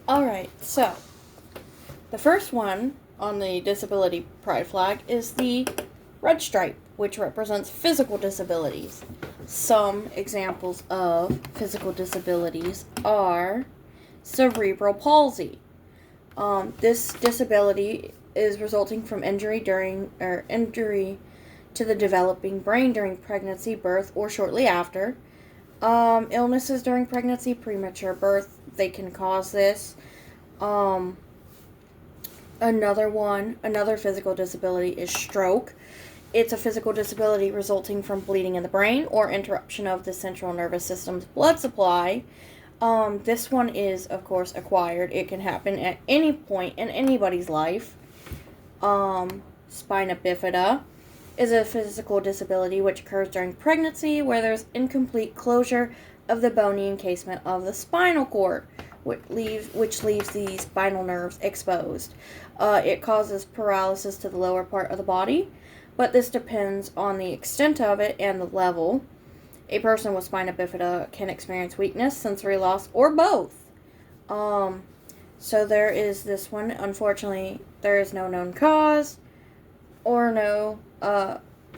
Alright, so the first one on the disability pride flag is the red stripe, which represents physical disabilities. Some examples of physical disabilities are cerebral palsy. This disability is resulting from injury to the developing brain during pregnancy, birth, or shortly after. Illnesses during pregnancy, premature birth, they can cause this. Another physical disability is stroke. It's a physical disability resulting from bleeding in the brain or interruption of the central nervous system's blood supply. This one is, of course, acquired. It can happen at any point in anybody's life. Spina bifida is a physical disability which occurs during pregnancy where there's incomplete closure of the bony encasement of the spinal cord, which leaves the spinal nerves exposed. It causes paralysis to the lower part of the body, but this depends on the extent of it and the level. A person with spina bifida can experience weakness, sensory loss, or both. So there is this one. Unfortunately, there is no known cause or no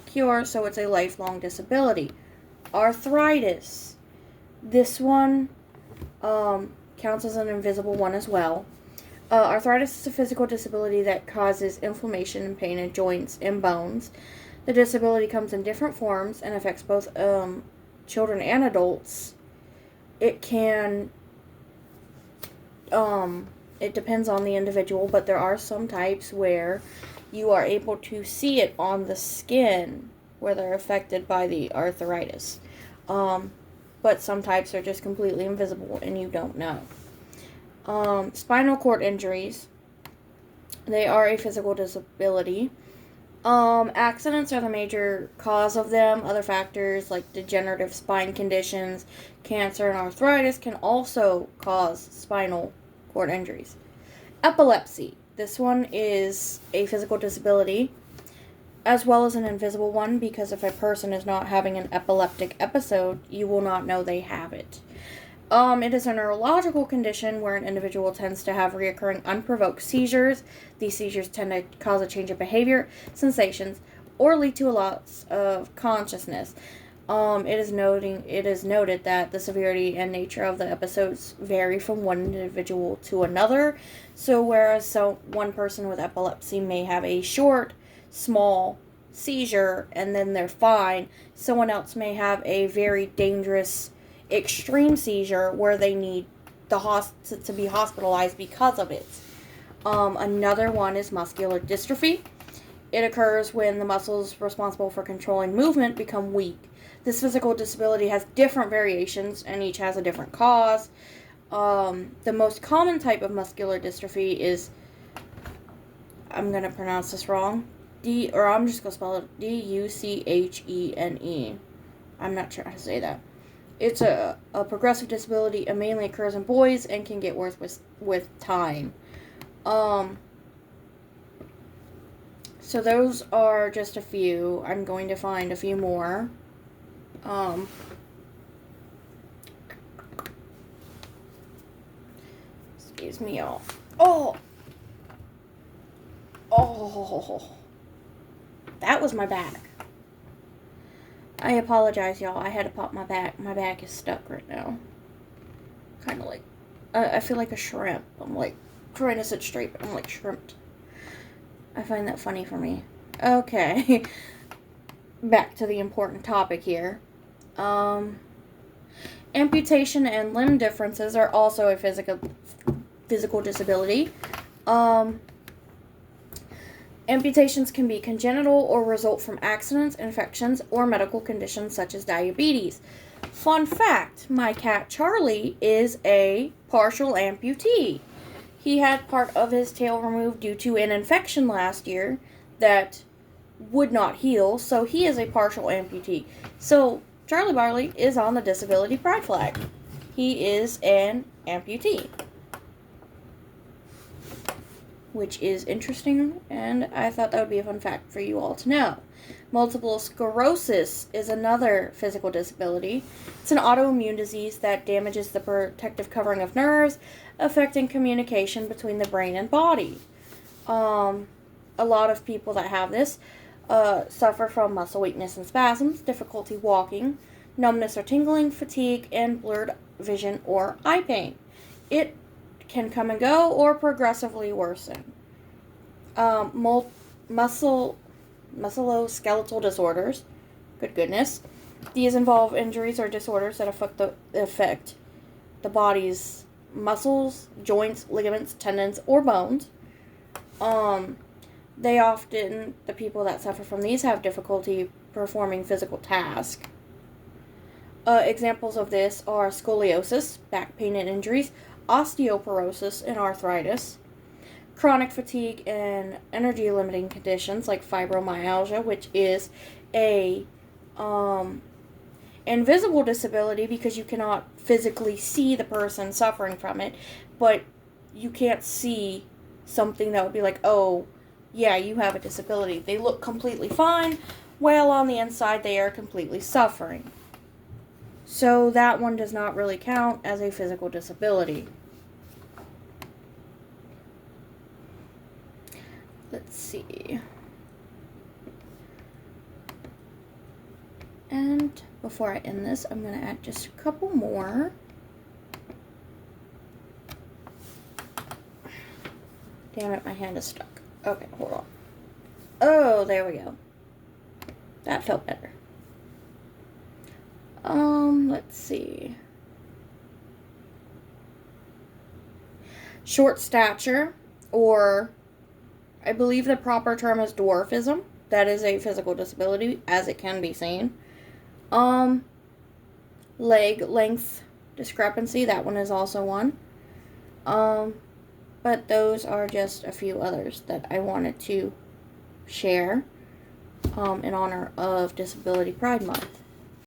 cure, so it's a lifelong disability. Arthritis. This one counts as an invisible one as well. Arthritis is a physical disability that causes inflammation and pain in joints and bones. The disability comes in different forms and affects both children and adults. It can, it depends on the individual, but there are some types where you are able to see it on the skin where they're affected by the arthritis. But some types are just completely invisible and you don't know. Spinal cord injuries, they are a physical disability. Accidents are the major cause of them. Other factors like degenerative spine conditions, cancer, and arthritis can also cause spinal cord injuries. Epilepsy. This one is a physical disability as well as an invisible one, because if a person is not having an epileptic episode, you will not know they have it. It is a neurological condition where an individual tends to have reoccurring unprovoked seizures. These seizures tend to cause a change of behavior, sensations, or lead to a loss of consciousness. It is noted that the severity and nature of the episodes vary from one individual to another. So whereas one person with epilepsy may have a short, small seizure and then they're fine, someone else may have a very dangerous, extreme seizure where they need to be hospitalized because of it. Another one is muscular dystrophy. It occurs when the muscles responsible for controlling movement become weak. This physical disability has different variations and each has a different cause. The most common type of muscular dystrophy is, I'm going to pronounce this wrong, I'm just going to spell it Duchenne. I'm not sure how to say that. It's a progressive disability. It mainly occurs in boys and can get worse with time. So those are just a few. I'm going to find a few more. Excuse me, y'all. Oh, that was my back. I apologize, y'all. I had to pop my back. My back is stuck right now. Kind of like, I feel like a shrimp. I'm like trying to sit straight, but I'm like shrimped. I find that funny for me. Okay. Back to the important topic here. Amputation and limb differences are also a physical disability. Amputations can be congenital or result from accidents, infections, or medical conditions such as diabetes. Fun fact, my cat Charlie is a partial amputee. He had part of his tail removed due to an infection last year that would not heal, so he is a partial amputee. So Charlie Barley is on the disability pride flag. He is an amputee, which is interesting, and I thought that would be a fun fact for you all to know. Multiple sclerosis is another physical disability. It's an autoimmune disease that damages the protective covering of nerves, affecting communication between the brain and body. A lot of people that have this suffer from muscle weakness and spasms, difficulty walking, numbness or tingling, fatigue, and blurred vision or eye pain. It can come and go or progressively worsen. Musculoskeletal disorders. Good goodness. These involve injuries or disorders that affect the body's muscles, joints, ligaments, tendons, or bones. The people that suffer from these have difficulty performing physical tasks. Examples of this are scoliosis, back pain and injuries, osteoporosis and arthritis, chronic fatigue and energy-limiting conditions like fibromyalgia, which is a invisible disability because you cannot physically see the person suffering from it, but you can't see something that would be like, oh, yeah, you have a disability. They look completely fine, while on the inside they are completely suffering. So that one does not really count as a physical disability. Let's see. And before I end this, I'm going to add just a couple more. Damn it, my hand is stuck. Okay, hold on. Oh, there we go. That felt better. Let's see. Short stature, or I believe the proper term is dwarfism. That is a physical disability, as it can be seen. Leg length discrepancy, that one is also one. But those are just a few others that I wanted to share in honor of Disability Pride Month.